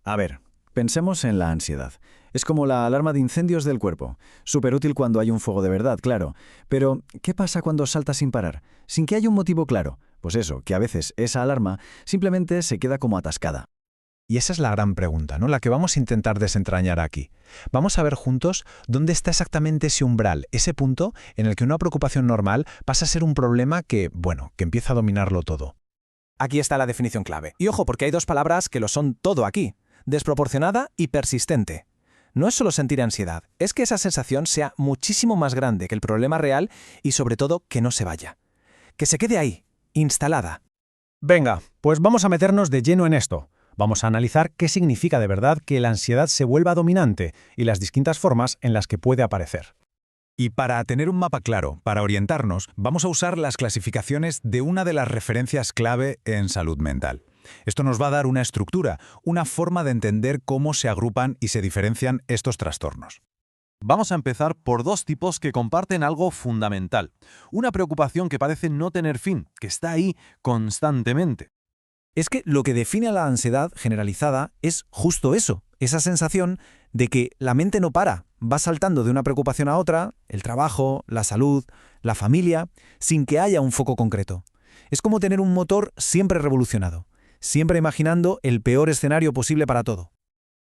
A ver, pensemos en la ansiedad. Es como la alarma de incendios del cuerpo. Súper útil cuando hay un fuego de verdad, claro. Pero, ¿qué pasa cuando salta sin parar? Sin que haya un motivo claro. Pues eso, que a veces esa alarma simplemente se queda como atascada. Y esa es la gran pregunta, ¿no? La que vamos a intentar desentrañar aquí. Vamos a ver juntos dónde está exactamente ese umbral, ese punto en el que una preocupación normal pasa a ser un problema que empieza a dominarlo todo. Aquí está la definición clave. Y ojo, porque hay dos palabras que lo son todo aquí: desproporcionada y persistente. No es solo sentir ansiedad, es que esa sensación sea muchísimo más grande que el problema real y sobre todo que no se vaya. Que se quede ahí, instalada. Venga, pues vamos a meternos de lleno en esto. Vamos a analizar qué significa de verdad que la ansiedad se vuelva dominante y las distintas formas en las que puede aparecer. Y para tener un mapa claro, para orientarnos, vamos a usar las clasificaciones de una de las referencias clave en salud mental. Esto nos va a dar una estructura, una forma de entender cómo se agrupan y se diferencian estos trastornos. Vamos a empezar por dos tipos que comparten algo fundamental. Una preocupación que parece no tener fin, que está ahí constantemente. Es que lo que define a la ansiedad generalizada es justo eso, esa sensación de que la mente no para, va saltando de una preocupación a otra, el trabajo, la salud, la familia, sin que haya un foco concreto. Es como tener un motor siempre revolucionado, siempre imaginando el peor escenario posible para todo.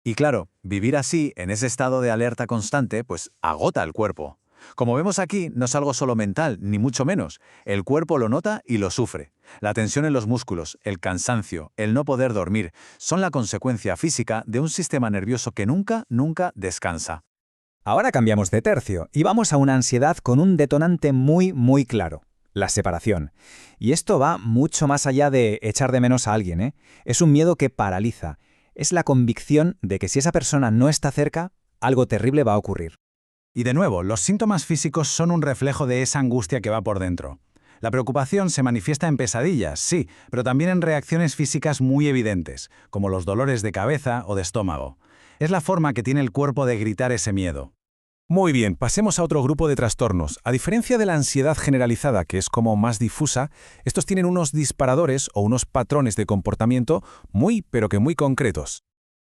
Y claro, vivir así, en ese estado de alerta constante, pues agota el cuerpo. Como vemos aquí, no es algo solo mental, ni mucho menos. El cuerpo lo nota y lo sufre. La tensión en los músculos, el cansancio, el no poder dormir, son la consecuencia física de un sistema nervioso que nunca descansa. Ahora cambiamos de tercio y vamos a una ansiedad con un detonante muy claro: la separación. Y esto va mucho más allá de echar de menos a alguien, ¿eh? Es un miedo que paraliza. Es la convicción de que si esa persona no está cerca, algo terrible va a ocurrir. Y de nuevo, los síntomas físicos son un reflejo de esa angustia que va por dentro. La preocupación se manifiesta en pesadillas, sí, pero también en reacciones físicas muy evidentes, como los dolores de cabeza o de estómago. Es la forma que tiene el cuerpo de gritar ese miedo. Muy bien, pasemos a otro grupo de trastornos. A diferencia de la ansiedad generalizada, que es como más difusa, estos tienen unos disparadores o unos patrones de comportamiento pero que muy concretos.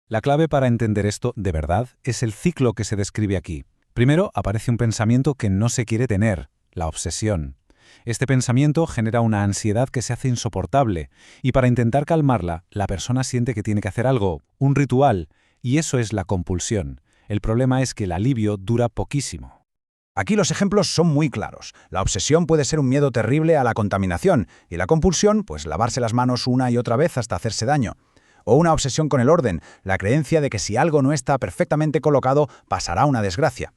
La clave para entender esto de verdad es el ciclo que se describe aquí. Primero aparece un pensamiento que no se quiere tener, la obsesión. Este pensamiento genera una ansiedad que se hace insoportable, y para intentar calmarla, la persona siente que tiene que hacer algo, un ritual, y eso es la compulsión. El problema es que el alivio dura poquísimo. Aquí los ejemplos son muy claros. La obsesión puede ser un miedo terrible a la contaminación, y la compulsión, pues lavarse las manos una y otra vez hasta hacerse daño. O una obsesión con el orden, la creencia de que si algo no está perfectamente colocado, pasará una desgracia.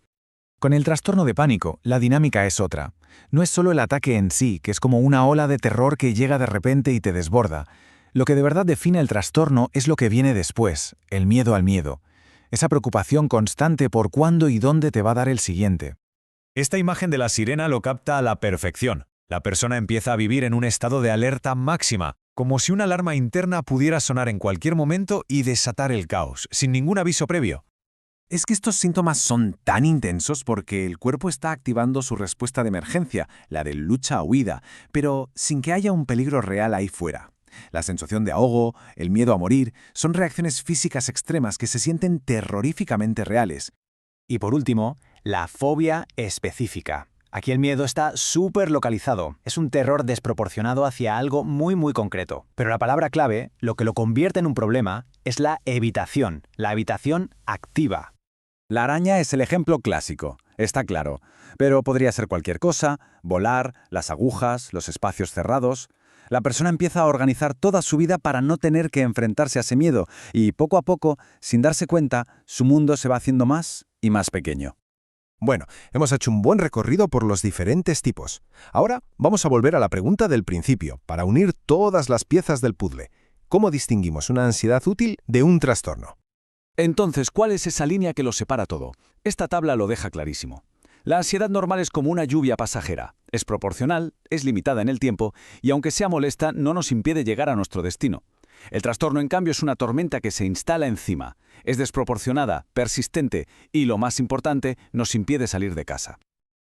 Con el trastorno de pánico, la dinámica es otra. No es solo el ataque en sí, que es como una ola de terror que llega de repente y te desborda. Lo que de verdad define el trastorno es lo que viene después, el miedo al miedo. Esa preocupación constante por cuándo y dónde te va a dar el siguiente. Esta imagen de la sirena lo capta a la perfección. La persona empieza a vivir en un estado de alerta máxima, como si una alarma interna pudiera sonar en cualquier momento y desatar el caos, sin ningún aviso previo. Es que estos síntomas son tan intensos porque el cuerpo está activando su respuesta de emergencia, la de lucha-huida, pero sin que haya un peligro real ahí fuera. La sensación de ahogo, el miedo a morir, son reacciones físicas extremas que se sienten terroríficamente reales. Y por último, la fobia específica. Aquí el miedo está súper localizado. Es un terror desproporcionado hacia algo muy concreto. Pero la palabra clave, lo que lo convierte en un problema, es la evitación activa. La araña es el ejemplo clásico, está claro, pero podría ser cualquier cosa: volar, las agujas, los espacios cerrados. La persona empieza a organizar toda su vida para no tener que enfrentarse a ese miedo y poco a poco, sin darse cuenta, su mundo se va haciendo más y más pequeño. Bueno, hemos hecho un buen recorrido por los diferentes tipos. Ahora vamos a volver a la pregunta del principio, para unir todas las piezas del puzzle. ¿Cómo distinguimos una ansiedad útil de un trastorno? Entonces, ¿cuál es esa línea que lo separa todo? Esta tabla lo deja clarísimo. La ansiedad normal es como una lluvia pasajera. Es proporcional, es limitada en el tiempo y aunque sea molesta, no nos impide llegar a nuestro destino. El trastorno, en cambio, es una tormenta que se instala encima. Es desproporcionada, persistente y, lo más importante, nos impide salir de casa.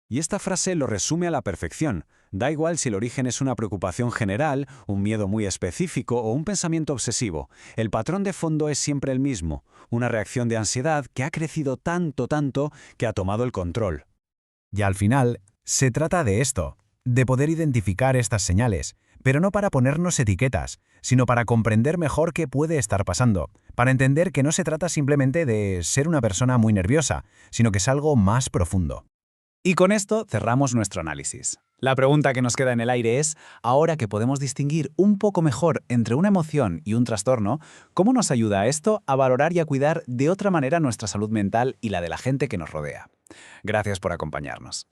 Y esta frase lo resume a la perfección. Da igual si el origen es una preocupación general, un miedo muy específico o un pensamiento obsesivo. El patrón de fondo es siempre el mismo, una reacción de ansiedad que ha crecido tanto, que ha tomado el control. Y al final, se trata de esto, de poder identificar estas señales, pero no para ponernos etiquetas, sino para comprender mejor qué puede estar pasando, para entender que no se trata simplemente de ser una persona muy nerviosa, sino que es algo más profundo. Y con esto cerramos nuestro análisis. La pregunta que nos queda en el aire es, ahora que podemos distinguir un poco mejor entre una emoción y un trastorno, ¿cómo nos ayuda esto a valorar y a cuidar de otra manera nuestra salud mental y la de la gente que nos rodea? Gracias por acompañarnos.